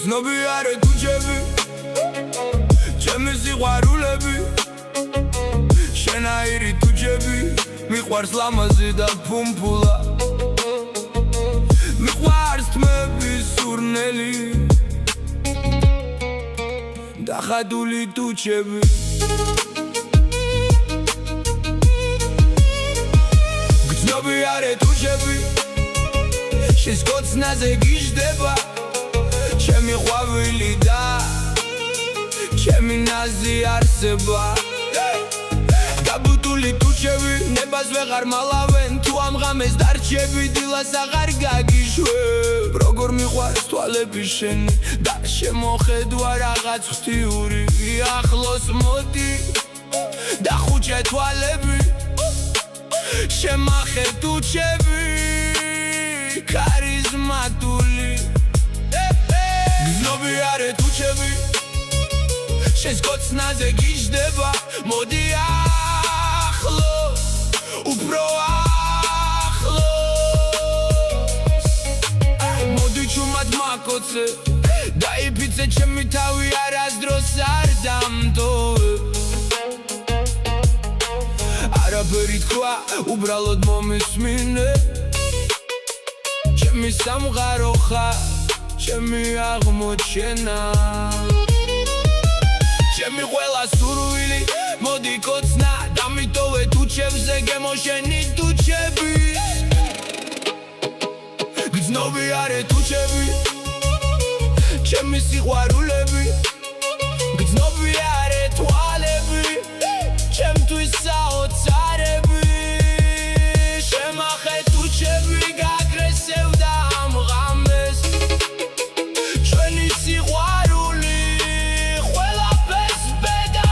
გრძნობი არე თუჩები ჩემი სიყვარულები შენაირი თუჩები მიყვარს ლამაზი და ფუმფულა მიყვარს თმების სურნელი დახადული თუჩები გრძნობი არე თუჩები შენს კოცნაზე გიждდება ჩემი ყვავილი და ჩემი ნაზი არსება გაბუტული თუჩები ნებას ვეღარ მალავენ თუ ამ ღამეს დარჩები დილას აღარ გაგიშვებ როგორ მიყვარს თვალები შენი და შემოხედვა რაღაც ღვთიური ახლოს მოდი და ხუჭე თვალები შემახე თუჩები ქარიზმატული გრძნობი არე თუჩები შენს კოცნაზე გიждდება მოდი ახლოს უფრო ახლოს მოდი ჩუმად მაკოცე დაიფიცე ჩემი თავი არასდროს არ დამტოვე არაფერი თქვა უბრალოდ მომისმინე ჩემი სამღარო ხარ ჩემი აღმოჩენა ჩემი ყველა სურვილი მოდი კოცნა დამიტოვე თუჩებზე გემოშენი თუჩები გრძნობი არე თუჩები ჩემი სიყვარულები გრძნობი არე თვალები ჩემთვის საოცარები შემახე თუჩები გაგრესევდა ამ ღამეს ჩვენი სიყვარული ყველაფერს ბედა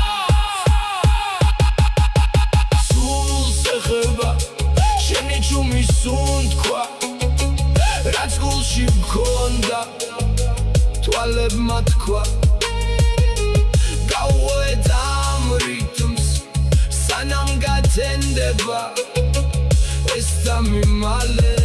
სულს ეხება შენი ჩუმი სუნთქვა რაც გულში მქონდა თვალებმა თქვა გავუვედ ამ რიტმს სანამ გათენდება ეს დამიმალე